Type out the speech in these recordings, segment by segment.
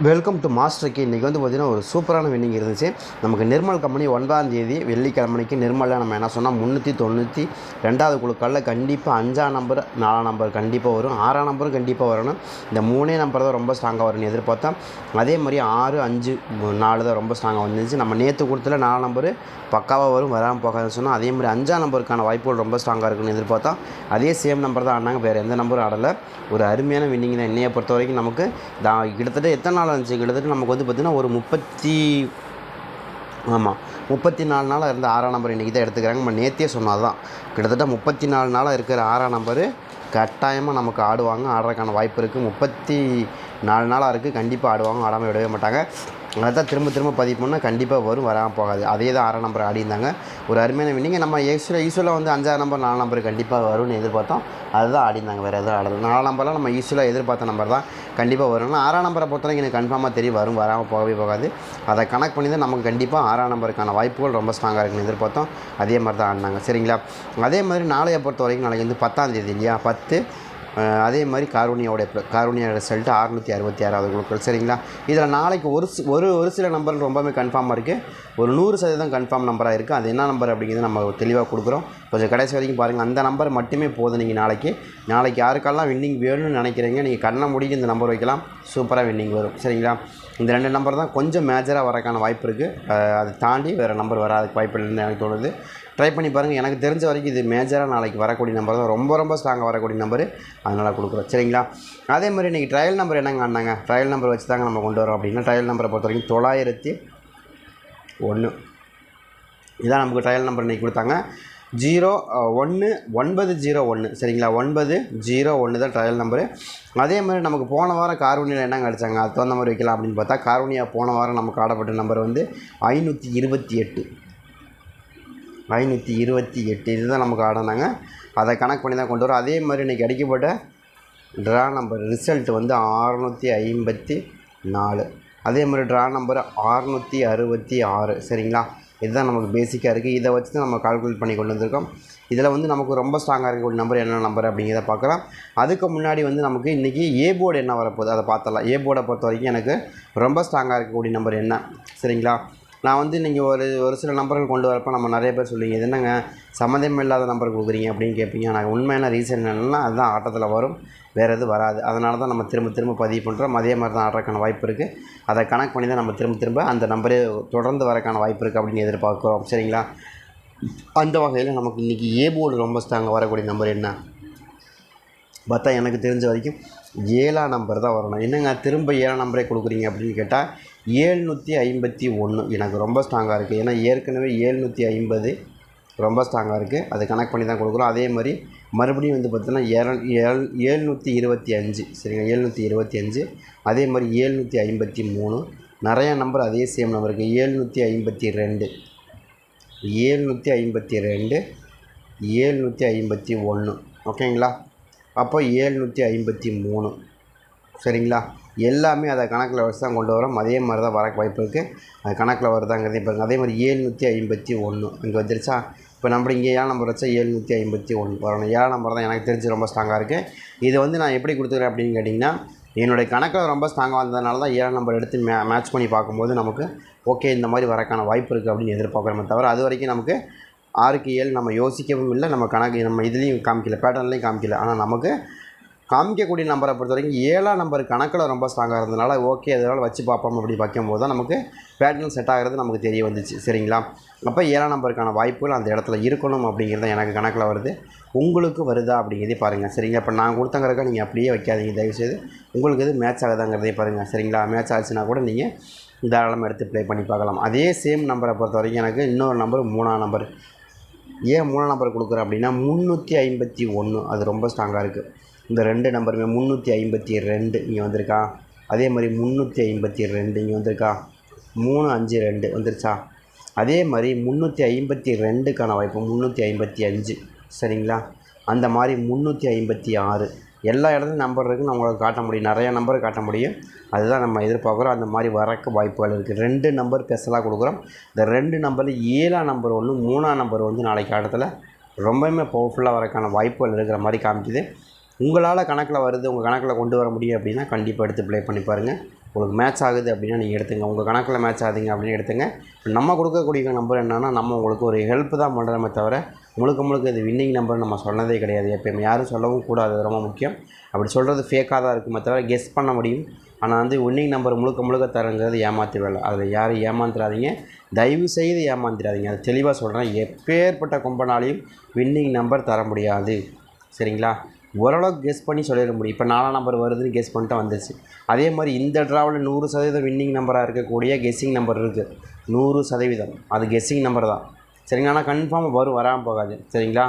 Welcome to மாஸ்டருக்கு. இன்றைக்கி வந்து பார்த்திங்கன்னா ஒரு சூப்பரான வின்னிங் இருந்துச்சு. நமக்கு நிர்மல் கம்பெனி 9ஆம் தேதி வெள்ளிக்கிழமைக்கு நிர்மலில் நம்ம என்ன சொன்னால் 392வது குழுக்களில் கண்டிப்பாக 5ஆம் நம்பர் 4ஆம் நம்பர் கண்டிப்பாக வரும், 6ஆம் நம்பரும் கண்டிப்பாக வரணும். இந்த 3 நம்பர் தான் ரொம்ப ஸ்ட்ராங்காக வரும்னு எதிர்பார்த்தோம். அதே மாதிரி 6, 5, 4 தான் ரொம்ப ஸ்ட்ராங்காக வந்துருந்துச்சு. நம்ம நேற்று கொடுத்துல 4 நம்பரு பக்காவாக வரும், வராமல் போகாதுன்னு சொன்னால் அதே மாதிரி 5ஆம் நம்பருக்கான வாய்ப்புகள் ரொம்ப ஸ்ட்ராங்காக இருக்குன்னு எதிர்பார்த்தோம். அதே சேம் நம்பர் தான் ஆனாங்க, வேறு எந்த நம்பரும் ஆடலை. ஒரு அருமையான வின்னிங் தான். என்னையை பொறுத்த வரைக்கும் நமக்கு கிட்டத்தட்ட எத்தனை நாள் இருந்துச்சு, கிட்டத்தட்ட நமக்கு வந்து பார்த்திங்கன்னா ஒரு 34 நாளாக இருந்த 6ஆம் நம்பர் இன்றைக்கி தான் எடுத்துக்கிறாங்க. நம்ம நேற்றே சொன்னால் தான் கிட்டத்தட்ட 34 நாளாக இருக்கிற 6ஆம் நம்பரு கட்டாயமாக நமக்கு ஆடுறதுக்கான வாய்ப்பு இருக்குது. 34 நாளாக இருக்குது, கண்டிப்பாக ஆடுவாங்க, ஆடாமல் விடவே மாட்டாங்க. அதை தான் திரும்ப பதிவு பண்ணால் கண்டிப்பாக வரும், வராமல் போகாது. அதே தான் 6ஆம் நம்பர் ஆடியிருந்தாங்க. ஒரு அருமையான வின்னிங். நம்ம யூஸ்வலாக வந்து 5ஆம் நம்பர் 4 நம்பர் கண்டிப்பாக வரும்னு எதிர்பார்த்தோம், அதுதான் ஆடிருந்தாங்க, வேறு எதுவும் ஆடுறது. 4 நம்பர்லாம் நம்ம யூஸ்வலாக எதிர்பார்த்த நம்பர் தான் கண்டிப்பாக வரும்னா 6ஆம் நம்பரை பொறுத்தவரைக்கும் எனக்கு கன்ஃபார்மாக தெரியும், வரும், வராமல் போகவே போகாது. அதை கனெக்ட் பண்ணி தான் நமக்கு கண்டிப்பாக 6ஆம் நம்பருக்கான வாய்ப்புகள் ரொம்ப ஸ்ட்ராங்காக இருக்குன்னு எதிர்பார்த்தோம். அதே மாதிரி தான் ஆடினாங்க, சரிங்களா. அதே மாதிரி நாளையை பொறுத்த வரைக்கும் நாளைக்கு வந்து 10ஆம் தேதி இல்லையா, 10. அதே மாதிரி காரூனியா ரிசல்ட்டு 666வது குழுக்கள், சரிங்களா. இதில் நாளைக்கு ஒரு சில நம்பர் ரொம்பவே கன்ஃபார்மாக இருக்குது, ஒரு 100% கன்ஃபார்ம் நம்பராக இருக்குது. அது என்ன நம்பர் அப்படிங்கிறது நம்ம தெளிவாக கொடுக்குறோம், கொஞ்சம் கடைசி வரைக்கும் பாருங்கள். அந்த நம்பர் மட்டுமே போதும். நீங்கள் நாளைக்கு யாருக்கெல்லாம் வின்னிங் வேணும்னு நினைக்கிறீங்க, நீங்கள் கண்ணை மூடிக்கு இந்த நம்பர் வைக்கலாம், சூப்பராக வின்னிங் வரும், சரிங்களா. இந்த 2 நம்பர் தான் கொஞ்சம் மேஜராக வரக்கான வாய்ப்பு இருக்குது. அதை தாண்டி வேறு நம்பர் வராதுக்கு வாய்ப்பு இல்லைன்னு எனக்கு தோணுது. ட்ரை பண்ணி பாருங்கள். எனக்கு தெரிஞ்ச வரைக்கும் இது மேஜராக நாளைக்கு வரக்கூடிய நம்பர் தான், ரொம்ப ஸ்ட்ராங்காக வரக்கூடிய நம்பரு, அதனால் கொடுக்குறோம், சரிங்களா. அதே மாதிரி இன்றைக்கி ட்ரையல் நம்பர் என்னங்க ஆனாங்க, ட்ரையல் நம்பர் வச்சு தாங்க நம்ம கொண்டு வரோம். அப்படின்னா ட்ரையல் நம்பரை பொறுத்த வரைக்கும் 901 இதான் நமக்கு ட்ரையல் நம்பர் இன்றைக்கி கொடுத்தாங்க. 901, சரிங்களா. 901 தான் ட்ரையல் நம்பரு. அதே மாதிரி நமக்கு போன வாரம் காரூனியில் என்னங்க அடித்தாங்க, அது தகுந்த மாதிரி வைக்கலாம் அப்படின்னு பார்த்தா காரூனியா போன வாரம் நமக்கு ஆடப்பட்ட நம்பர் வந்து 528 இதுதான் நமக்கு ஆடினாங்க. அதை கனெக்ட் பண்ணி தான் கொண்டு வரோம். அதே மாதிரி இன்றைக்கி அடிக்கப்பட்ட ட்ரா நம்பர் ரிசல்ட் வந்து 654. அதே மாதிரி ட்ரா நம்பர் 666, சரிங்களா. இதுதான் நமக்கு பேசிக்காக இருக்குது. இதை வச்சு தான் நம்ம கால்குலேட் பண்ணி கொண்டு வந்திருக்கோம். இதில் வந்து நமக்கு ரொம்ப ஸ்ட்ராங்காக இருக்கக்கூடிய நம்பர் என்ன நம்பர் அப்படிங்கிறத பார்க்கலாம். அதுக்கு முன்னாடி வந்து நமக்கு இன்றைக்கி ஏ போர்டு என்ன வரப்போகுது அதை பார்த்துடலாம். ஏ போர்டை பொறுத்த வரைக்கும் எனக்கு ரொம்ப ஸ்ட்ராங்காக இருக்கக்கூடிய நம்பர் என்ன, சரிங்களா. நான் வந்து நீங்கள் ஒரு சில நம்பர்கள் கொண்டு வரப்போ நம்ம நிறைய பேர் சொல்லுவீங்க, இது என்னங்க சம்மந்தம் இல்லாத நம்பர் கொடுக்குறீங்க அப்படின்னு கேட்பீங்க. எனக்கு உண்மையான ரீசன் என்னென்னா அதுதான் ஆட்டத்தில் வரும், வேறு எதுவும் வராது. அதனால தான் நம்ம திரும்ப பதிவு பண்ணுறோம். அதே மாதிரி தான் ஆடுறதுக்கான வாய்ப்பு இருக்குது. அதை கனெக்ட் பண்ணி தான் நம்ம திரும்ப அந்த நம்பரே தொடர்ந்து வரக்கான வாய்ப்பு இருக்குது அப்படின்னு எதிர்பார்க்குறோம், சரிங்களா. அந்த வகையில் நமக்கு இன்றைக்கி ஏ போர்டு ரொம்ப ஸ்ட்ராங்காக வரக்கூடிய நம்பர் என்ன பார்த்தா எனக்கு தெரிஞ்ச வரைக்கும் 7ஆம் நம்பர் தான் வரணும். என்னங்க திரும்ப 7ஆம் நம்பரே கொடுக்குறீங்க அப்படின்னு கேட்டால் 751 எனக்கு ரொம்ப ஸ்ட்ராங்காக இருக்குது. ஏன்னா ஏற்கனவே 750 ரொம்ப ஸ்ட்ராங்காக இருக்குது, அதை கனெக்ட் பண்ணி தான் கொடுக்குறோம். அதே மாதிரி மறுபடியும் வந்து பார்த்திங்கன்னா 725, சரிங்க, 725. அதே மாதிரி 753 நிறையா நம்பர் அதே சேம் நம்பர் இருக்குது. 752, 751, ஓகேங்களா. அப்போ 753, சரிங்களா. எல்லாமே அதை கணக்கில் வச்சு தான் கொண்டு வரோம். அதே மாதிரி தான் வர வாய்ப்பு இருக்குது, அது கணக்கில் வருதாங்கிறதே பாருங்கள். அதே மாதிரி 751 இங்கே வந்துருச்சா. இப்போ நம்ம இங்கே 7 நம்பர் வச்சா 751 வரணும். 7 நம்பர் தான் எனக்கு தெரிஞ்சு ரொம்ப ஸ்ட்ராங்காக இருக்குது. இது வந்து நான் எப்படி கொடுத்துக்கிறேன் அப்படின்னு கேட்டிங்கன்னா, என்னுடைய கணக்கில் ரொம்ப ஸ்ட்ராங்காக வந்ததுனால தான் 7 நம்பர் எடுத்து மேட்ச் பண்ணி பார்க்கும்போது நமக்கு ஓகே இந்த மாதிரி வரக்கான வாய்ப்பு இருக்குது அப்படின்னு எதிர்பார்க்குறோமே தவிர அது வரைக்கும் நமக்கு 6க்கு 7 நம்ம யோசிக்கவும் இல்லை, நம்ம இதுலேயும் காமிக்கல, பேட்டர்ன்லேயும் காமிக்கல. ஆனால் நமக்கு காமிக்கக்கூடிய நம்பரை பொறுத்த வரைக்கும் 7ஆம் நம்பர் கணக்கில் ரொம்ப ஸ்ட்ராங்காக இருந்ததுனால ஓகே அதனால் வச்சு பார்ப்போம். அப்படி வைக்கும்போது தான் நமக்கு பேட்டர்ன் செட் ஆகிறது நமக்கு தெரிய வந்துச்சு, சரிங்களா. அப்போ 7ஆம் நம்பருக்கான வாய்ப்புகள் அந்த இடத்துல இருக்கணும் அப்படிங்கிறது எனக்கு கணக்கில் வருது. உங்களுக்கு வருதா அப்படிங்கிறதே பாருங்கள், சரிங்களா. இப்போ நான் கொடுத்தங்கிறக்க நீங்கள் அப்படியே வைக்காதீங்க தயவுசெய்து. உங்களுக்கு எது மேட்ச் ஆகுதாங்கிறதே பாருங்கள், சரிங்களா. மேட்ச் ஆச்சுன்னா கூட நீங்கள் தாராளமாக எடுத்து ப்ளே பண்ணி பார்க்கலாம். அதே சேம் நம்பரை பொறுத்த வரைக்கும் எனக்கு இன்னொரு நம்பர் 3ஆம் நம்பர். ஏன் 3ஆம் நம்பர் கொடுக்குறேன் அப்படின்னா 351 அது ரொம்ப ஸ்ட்ராங்காக இருக்குது. இந்த 2 நம்பருமே 352 இங்கே வந்திருக்கா. அதே மாதிரி 352 இங்கே வந்திருக்கா. 352 வந்துருச்சா. அதே மாதிரி 352க்கான வாய்ப்பு 355, சரிங்களா. அந்த மாதிரி 356 எல்லா இடத்துலையும் நம்பர் இருக்குதுன்னு நம்மளுக்கு காட்ட முடியும், நிறையா நம்பர் காட்ட முடியும். அதுதான் நம்ம எதிர்பார்க்குறோம். அந்த மாதிரி வரக்கு வாய்ப்புகள் இருக்குது. 2 நம்பர் ஸ்பெஷலாக கொடுக்குறோம். இந்த 2 நம்பரில் 7ஆம் நம்பர் 3ஆம் நம்பர் நாளைக்கு ஆட்டத்தில் ரொம்பவுமே பவர்ஃபுல்லாக வரக்கான வாய்ப்புகள் இருக்கிற மாதிரி காமிக்குது. உங்களால் கணக்கில் வருது, உங்கள் கணக்கில் கொண்டு வர முடியும் அப்படின்னா கண்டிப்பாக எடுத்து ப்ளே பண்ணி பாருங்கள். உங்களுக்கு மேட்ச் ஆகுது அப்படின்னா நீங்கள் எடுத்துங்க. உங்கள் கணக்கில் மேட்ச் ஆகுதுங்க அப்படின்னு எடுத்துங்க. நம்ம கொடுக்கக்கூடிய நம்பர் என்னென்னா, நம்ம உங்களுக்கு ஒரு ஹெல்ப் தான் பண்ணுறோமே தவிர முழுக்க இது வின்னிங் நம்பர் நம்ம சொன்னதே கிடையாது. எப்போயுமே யாரும் சொல்லவும் கூடாது, அது ரொம்ப முக்கியம். அப்படி சொல்கிறது ஃபேக்காக தான் இருக்குமே தவிர கெஸ் பண்ண முடியும். ஆனால் வந்து வின்னிங் நம்பர் முழுக்க தரங்கிறது ஏமாற்றி வேலை. அதில் யாரும் ஏமாந்துடாதீங்க, தயவு செய்து ஏமாந்துடாதீங்க. அது தெளிவாக சொல்கிறேன். எப்பேற்பட்ட கொம்பனாலையும் வின்னிங் நம்பர் தர முடியாது, சரிங்களா? ஓரளவுக்கு கெஸ் பண்ணி சொல்லிட முடியும். இப்போ 4 நம்பர் வருதுன்னு கெஸ் பண்ணிட்டு வந்துச்சு. அதே மாதிரி இந்த ட்ராவில் 100% வின்னிங் நம்பராக இருக்கக்கூடிய கெஸ்ஸிங் நம்பர் இருக்குது. 100% அது கெஸ்ஸிங் நம்பர் தான், சரிங்களா? ஆனால் கன்ஃபார்ம் வரும், வராமல் போகாது, சரிங்களா?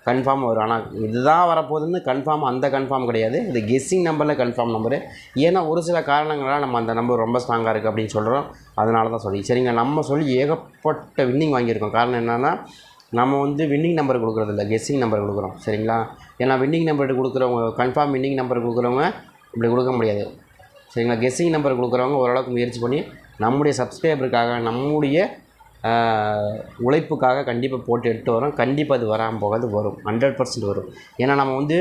கன்ஃபார்ம் வரும். ஆனால் இதுதான் வரப்போகுதுன்னு கன்ஃபார்ம் அந்த கன்ஃபார்ம் கிடையாது. இது கெஸ்ஸிங் நம்பரில் கன்ஃபார்ம் நம்பரு. ஏன்னா ஒரு சில காரணங்களால் நம்ம அந்த நம்பர் ரொம்ப ஸ்ட்ராங்காக இருக்குது அப்படின்னு சொல்கிறோம். அதனால தான் சொல்லி, சரிங்க. நம்ம சொல்லி ஏகப்பட்ட வின்னிங் வாங்கியிருக்கோம். காரணம் என்னென்னா, நம்ம வந்து வின்னிங் நம்பர் கொடுக்குறதில்ல, கெஸ்ஸிங் நம்பர் கொடுக்குறோம், சரிங்களா? ஏன்னா வின்னிங் நம்பர் கொடுக்குறவங்க, கன்ஃபார்ம் வின்னிங் நம்பர் கொடுக்குறவங்க இப்படி கொடுக்க முடியாது, சரிங்களா? கெஸ்ஸிங் நம்பர் கொடுக்குறவங்க ஓரளவுக்கு முயற்சி பண்ணி நம்முடைய சப்ஸ்கிரைபருக்காக, நம்முடைய உழைப்புக்காக கண்டிப்பாக போட்டு எடுத்து வரோம். கண்டிப்பாக அது வராமல் போகாது, வரும், 100% வரும். ஏன்னா நம்ம வந்து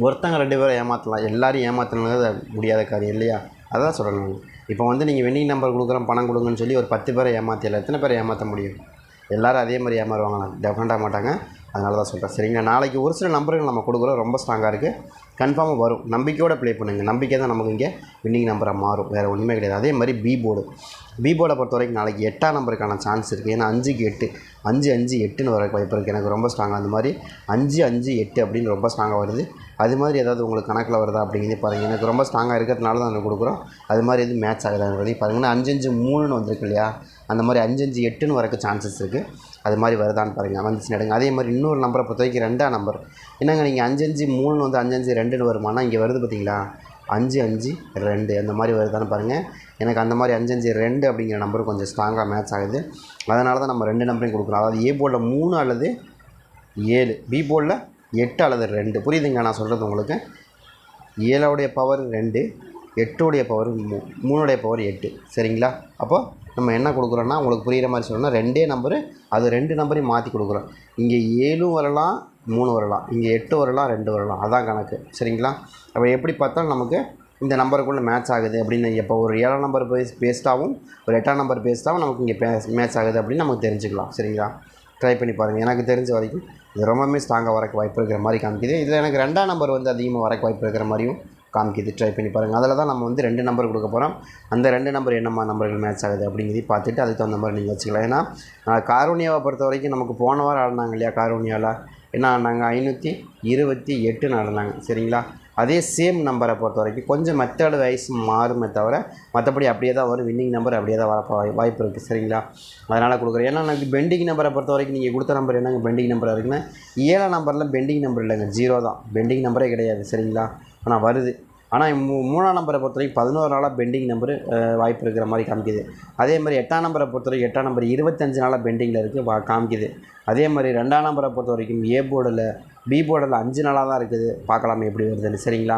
ஒருத்தங்க 2 பேரை ஏமாற்றலாம், எல்லோரும் ஏமாற்றணுங்கிறது முடியாத காரியம் இல்லையா? அதான் சொல்கிறேன். இப்போ வந்து நீங்கள் வின்னிங் நம்பர் கொடுக்குறோம், பணம் கொடுங்கன்னு சொல்லி ஒரு 10 பேரை ஏமாற்றல, எத்தனை பேரை ஏமாற்ற முடியும்? எல்லோரும் அதே மாதிரி ஏமாறுவாங்களா? டெஃபினட்டாக மாட்டாங்க. அதனால தான் சொல்கிறேன், சரிங்களா? நாளைக்கு ஒரு சில நம்பர்கள் நம்ம கொடுக்குறோம், ரொம்ப ஸ்ட்ராங்காக இருக்குது, கன்ஃபார்மாக வரும். நம்பிக்கையோடு ப்ளே பண்ணுங்கள். நம்பிக்கை தான் நமக்கு இங்கே வின்னிங் நம்பராக மாறும், வேறு ஒன்றுமே கிடையாது. அதே மாதிரி பி போர்டை பொறுத்த வரைக்கும் நாளைக்கு 8ஆம் நம்பருக்கான சான்ஸ் இருக்குது. ஏன்னா 5க்கு 8, 5 5 8ன்னு வர வாய்ப்பு இருக்குது. எனக்கு ரொம்ப ஸ்ட்ராங்காக அந்த மாதிரி 5 5 8 அப்படின்னு ரொம்ப ஸ்ட்ராங்காக வருது. அது மாதிரி ஏதாவது உங்களுக்கு கணக்கில் வருதா அப்படிங்கிறது பாருங்கள். எனக்கு ரொம்ப ஸ்ட்ராங்காக இருக்கிறதுனால தான் நாங்கள் கொடுக்குறோம். அது மாதிரி எதுவும் மேட்ச் ஆகுதாங்கிறதையும் பாருங்கன்னா 5 5 3ன்னு வந்திருக்கு இல்லையா? அந்த மாதிரி 5 5 8ன்னு வரக்கு சான்சஸ் இருக்குது. அது மாதிரி வருதான்னு பாருங்கள், வந்துச்சுன்னு எடுங்க. அதே மாதிரி இன்னொரு நம்பரை பொறுத்த வரைக்கும் 2ஆம் நம்பர். என்னங்க நீங்கள் 5 5 3ன்னு வந்து 5 5 2ன்னு வருமானா? இங்கே வருது பார்த்தீங்களா, 5 5 2 அந்த மாதிரி வருதான்னு பாருங்கள். எனக்கு அந்த மாதிரி 5 5 2 அப்படிங்கிற நம்பர் கொஞ்சம் ஸ்ட்ராங்காக மேட்ச் ஆகுது. அதனால தான் நம்ம 2 நம்பரையும் கொடுக்குறோம். அதாவது ஏ போர்டில் 3 அல்லது 7, பி போர்டில் 8 அல்லது 2. புரியுதுங்க நான் சொல்கிறது உங்களுக்கு? 7உடைய பவர் 2, 8உடைய பவர் 3உடைய பவர் 8, சரிங்களா? அப்போது நம்ம என்ன கொடுக்குறோன்னா, உங்களுக்கு புரிகிற மாதிரி சொல்லணும்னா 2 நம்பரு, அது 2 நம்பரையும் மாற்றி கொடுக்குறோம். இங்கே 7 வரலாம், 3 வரலாம், இங்கே 8 வரலாம், 2 வரலாம், அதான் கணக்கு, சரிங்களா? அப்போ எப்படி பார்த்தாலும் நமக்கு இந்த நம்பருக்குள்ளே மேட்ச் ஆகுது அப்படின்னு, எப்போ ஒரு 7ஆம் நம்பர் பேஸ்டாகவும் ஒரு 8ஆம் நம்பர் பேஸ்டாகவும் நமக்கு இங்கே மேட்ச் ஆகுது அப்படின்னு நமக்கு தெரிஞ்சுக்கலாம், சரிங்களா? ட்ரை பண்ணி பாருங்கள். எனக்கு தெரிஞ்ச வரைக்கும் இது ரொம்பவுமே ஸ்ட்ராங்காக வரக்கு வாய்ப்பு இருக்கிற மாதிரி காமிக்குது. இதில் எனக்கு 2ஆம் நம்பர் வந்து அதிகமாக வரக்கு வாய்ப்பு இருக்கிற மாதிரியும் காமிக்குது. ட்ரை பண்ணி பாருங்கள். அதில் தான் நம்ம வந்து 2 நம்பர் கொடுக்க போகிறோம். அந்த 2 நம்பர் என்னம்மா நம்பர்கள் மேட்ச் ஆகுது அப்படிங்கிறதையும் பார்த்துட்டு அதுக்கு தகுந்த மாதிரி நீங்கள் வச்சுக்கலாம். ஏன்னா காரோனியாவை பொறுத்த வரைக்கும் நமக்கு போன வாரம் ஆடினாங்க இல்லையா? காரோனியாவில் என்ன ஆடினாங்க? 528 ஆடினாங்க, சரிங்களா? அதே சேம் நம்பரை பொறுத்த வரைக்கும் கொஞ்சம் மெத்தட் வைஸ் மாறுமே தவிர மற்றபடி அப்படியே தான் வரும். வின்னிங் நம்பர் அப்படியே தான் வர வாய்ப்பு இருக்குது, சரிங்களா? அதனால் கொடுக்குறேன். ஏன்னா எனக்கு பெண்டிங் நம்பரை பொறுத்த வரைக்கும் நீங்கள் கொடுத்த நம்பர் என்னங்க பெண்டிங் நம்பராக இருக்குன்னா, 7ஆம் நம்பரில் பெண்டிங் நம்பர் இல்லைங்க, 0 தான், பெண்டிங் நம்பரே கிடையாது, சரிங்களா? ஆனால் வருது. ஆனால் 3ஆம் நம்பரை பொறுத்த வரைக்கும் 11 நாளாக பெண்டிங் நம்பரு வாய்ப்பு இருக்கிற மாதிரி காமிக்குது. அதே மாதிரி 8ஆம் நம்பரை பொறுத்த வரைக்கும் 8ஆம் நம்பர் 25 நாளாக பெண்டிங்கில் இருக்குது காமிக்குது. அதே மாதிரி 2ஆம் நம்பரை பொறுத்த வரைக்கும் ஏ போர்டில், பி போர்டில் 5 நாளாக தான் இருக்குது. பார்க்கலாம் எப்படி வருதுன்னு, சரிங்களா?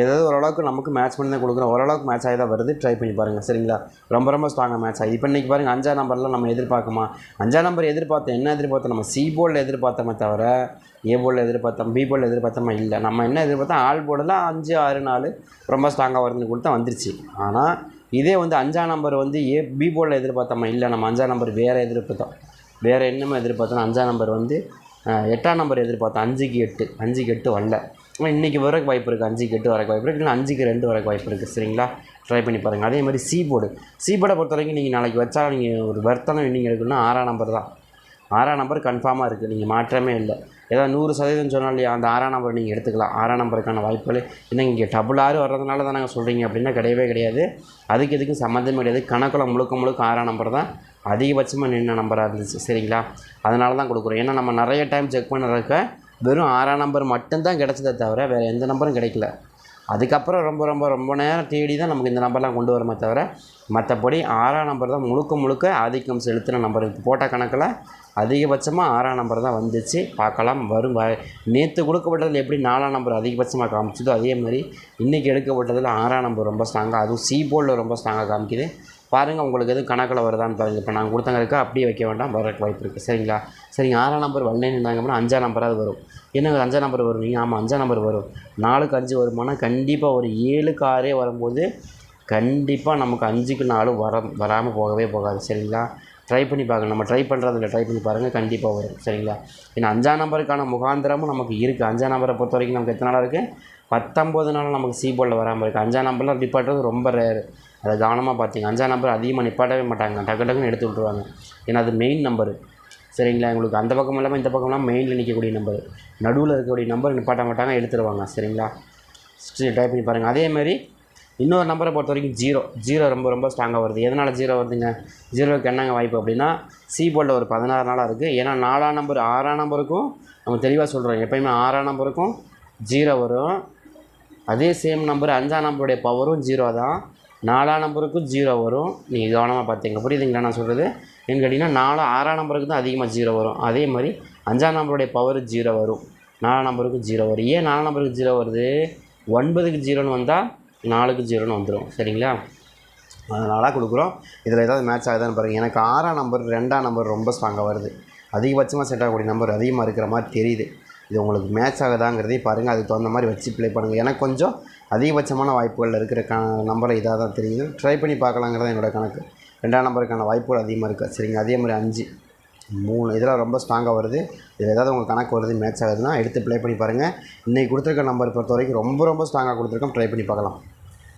ஏதாவது ஓரளவுக்கு நமக்கு மேட்ச் பண்ணி தான் கொடுக்குறோம். ஓரளவுக்கு மேட்ச் ஆகி தான் வருது. ட்ரை பண்ணி பாருங்கள், சரிங்களா? ரொம்ப ஸ்ட்ராங்காக மேட்ச் ஆகி இப்போ இன்றைக்கி பாருங்கள் 5ஆம் நம்பர்லாம் நம்ம எதிர்பார்க்குமா? 5ஆம் நம்பர் எதிர்பார்த்தோம். என்ன எதிர்பார்த்தோம்? நம்ம சி போர்டில் எதிர்பார்த்தோமே தவிர ஏ போர்டில் எதிர்பார்த்தோம், பி போர்டில் எதிர்பார்த்தோமா இல்லை. நம்ம என்ன எதிர்பார்த்தோம்? ஆல் போர்டில் 5 6 4 ரொம்ப ஸ்ட்ராங்காக வருதுன்னு கொடுத்தா வந்துருச்சு. ஆனால் இதே வந்து 5ஆம் நம்பர் வந்து பி போர்டில் எதிர்பார்த்தோமா? இல்லை. நம்ம 5ஆம் நம்பர் வேறு எதிர்பார்த்தோம், வேறு என்னமோ எதிர்பார்த்தோம். 5ஆம் நம்பர் வந்து 8ஆம் நம்பர் எதிர்பார்த்தோம். 5க்கு 8 வரல. ஆனால் இன்றைக்கி வரக்கு வாய்ப்பு இருக்குது. 5க்கு 8 வரக்கு வாய்ப்பு இருக்குது, இல்லை 5க்கு 2 வரக்கு வாய்ப்பு இருக்குது, சரிங்களா? ட்ரை பண்ணி பாருங்கள். அதே மாதிரி சி போர்டை பொறுத்த வரைக்கும் நீங்கள் நாளைக்கு வச்சா நீங்கள் ஒரு வர்த்தனை வின்னிங் எடுக்கணும்னா 6ஆம் நம்பர் தான். 6ஆம் நம்பர் கன்ஃபார்மாக இருக்குது, நீங்கள் மாற்றமே இல்லை. ஏதாவது 100% சொன்னால் இல்லையா, அந்த 6ஆம் நம்பர் நீங்கள் எடுத்துக்கலாம். 6ஆம் நம்பருக்கான வாய்ப்புகள் என்ன, இங்கே டபுள் 6 வர்றதுனால தான் நாங்கள் சொல்கிறீங்க அப்படின்னா கிடையவே கிடையாது. அதுக்கு எதுக்கும் சம்மந்தமே கிடையாது. கணக்கில் முழுக்க 6ஆம் நம்பர் தான் அதிகபட்சமாக நின்ன நம்பராக இருந்துச்சு, சரிங்களா? அதனால தான் கொடுக்குறோம். ஏன்னா நம்ம நிறைய டைம் செக் பண்ணுறதுக்க வெறும் 6ஆம் நம்பர் மட்டும்தான் கிடச்சதே தவிர வேறு எந்த நம்பரும் கிடைக்கல. அதுக்கப்புறம் ரொம்ப நேரம் தேடி தான் நமக்கு இந்த நம்பர்லாம் கொண்டு வரமே தவிர மற்றபடி 6ஆம் நம்பர் தான் முழுக்க ஆதிக்கம் செலுத்தின நம்பர். இப்போ போட்ட கணக்கில் அதிகபட்சமாக 6ஆம் நம்பர் தான் வந்துச்சு. பார்க்கலாம் வரும். நேற்று கொடுக்கப்பட்டதில் எப்படி 4ஆம் நம்பர் அதிகபட்சமாக காமிச்சதோ அதே மாதிரி இன்றைக்கி எடுக்கப்பட்டதில் 6ஆம் நம்பர் ரொம்ப ஸ்ட்ராங்காக, அதுவும் சி போர்டில் ரொம்ப ஸ்ட்ராங்காக காமிக்குது. பாருங்கள் உங்களுக்கு எதுவும் கணக்கில் வருதான்னு பாருங்கள். இப்போ நான் கொடுத்தங்க அப்படியே வைக்க வேண்டாம், வரக்கு வாய்ப்பு இருக்குது. சரிங்களா? சரிங்க. 6ஆம் நம்பர் வரலன்னு இருந்தாங்க அப்படின்னா 5ஆம் நம்பராவது வரும். என்னங்க 5ஆம் நம்பர் வரும் நீங்கள்? ஆமாம் 5ஆம் நம்பர் வரும். 4க்கு 5 வருமானா கண்டிப்பாக ஒரு 7க்கு 6 வரும்போது கண்டிப்பாக நமக்கு 5க்கு 4 வராமல் போகவே போகாது. சரிங்களா? ட்ரை பண்ணி பார்க்கலாம். நம்ம ட்ரை பண்ணுறதில்ல, ட்ரை பண்ணி பாருங்கள், கண்டிப்பாக வரும். சரிங்களா? ஏன்னா 5ஆம் நம்பருக்கான முகாந்திரமும் நமக்கு இருக்குது. 5ஆம் நம்பரை பொறுத்த வரைக்கும் நமக்கு எத்தனை நாள் இருக்குது? 19 நாள் நமக்கு சி போர்டில் வராமல் இருக்குது. 5ஆம் நம்பர்லாம் நிப்பாட்டுறது ரொம்ப ரேரு. அதை கவனமாக பார்த்தீங்க. 5ஆம் நம்பர் அதிகமாக நிப்பாட்டவே மாட்டாங்க, டக்கு டக்குன்னு எடுத்து விட்ருவாங்க. ஏன்னா அது மெயின் நம்பரு. சரிங்களா? உங்களுக்கு அந்த பக்கம் இல்லாமல் இந்த பக்கம்லாம் மெயினில் நிற்கக்கூடிய நம்பர், நடுவில் இருக்கக்கூடிய நம்பர் நிப்பாட்ட மாட்டாங்க, எடுத்துருவாங்க. சரிங்களா? டைப் பண்ணி பாருங்கள். அதேமாதிரி இன்னொரு நம்பரை பொறுத்த வரைக்கும் ஜீரோ ரொம்ப ரொம்ப ஸ்ட்ராங்காக வருது. எதனால் ஜீரோ வருதுங்க? ஜீரோவுக்கு என்னங்க வாய்ப்பு அப்படின்னா சி போர்டில் ஒரு 16 நாளாக இருக்குது. ஏன்னா 4ஆம் நம்பர் 6ஆம் நம்பருக்கும் நம்ம தெளிவாக சொல்கிறோம், எப்போயுமே 6ஆம் நம்பருக்கும் 0 வரும். அதே சேம் நம்பர் 5ஆம் நம்பருடைய பவரும் 0 தான். 4ஆம் நம்பருக்கும் 0 வரும். நீங்கள் கவனமாக பார்த்தீங்க, புரியுதுங்களா நான் சொல்கிறது? ஏன்னு கேட்டிங்கன்னா 6ஆம் நம்பருக்கு தான் அதிகமாக 0 வரும். அதே மாதிரி 5ஆம் நம்பருடைய பவர் 0 வரும், 4ஆம் நம்பருக்கு 0 வரும். ஏன் 4ஆம் நம்பருக்கு 0 வருது? 9க்கு 0ன்னு வந்தால் 4க்கு 0ன்னு வந்துடும். சரிங்களா? அதனால் கொடுக்குறோம். இதில் ஏதாவது மேட்ச் ஆகுதான்னு பாருங்கள். எனக்கு 6ஆம் நம்பர் 2ஆம் நம்பர் ரொம்ப ஸ்ட்ராங்காக வருது. அதிகபட்சமாக செட் ஆகக்கூடிய நம்பர் அதிகமாக இருக்கிற மாதிரி தெரியுது. இது உங்களுக்கு மேட்ச் ஆகுதாங்கிறதையும் பாருங்கள், அதுக்கு தகுந்த மாதிரி வச்சு ப்ளே பண்ணுங்கள். எனக்கு கொஞ்சம் அதிகபட்சமான வாய்ப்புகள் இருக்கிற நம்பரை இதாக தான் தெரியுது. ட்ரை பண்ணி பார்க்கலாங்கிறது என்னோடய கணக்கு. 2ஆம் நம்பருக்கான வாய்ப்புகள் அதிகமாக இருக்குது. சரிங்க. அதே மாதிரி 5, 3 இதெல்லாம் ரொம்ப ஸ்ட்ராங்காக வருது. இதில் ஏதாவது உங்களுக்கு கணக்கு வருது, மேட்ச் ஆகுதுன்னா எடுத்து ப்ளே பண்ணி பாருங்கள். இன்றைக்கி கொடுத்துருக்க நம்பர் பொறுத்த வரைக்கும் ரொம்ப ரொம்ப ஸ்ட்ராங்காக கொடுத்துருக்கோம். ட்ரை பண்ணி பார்க்கலாம்.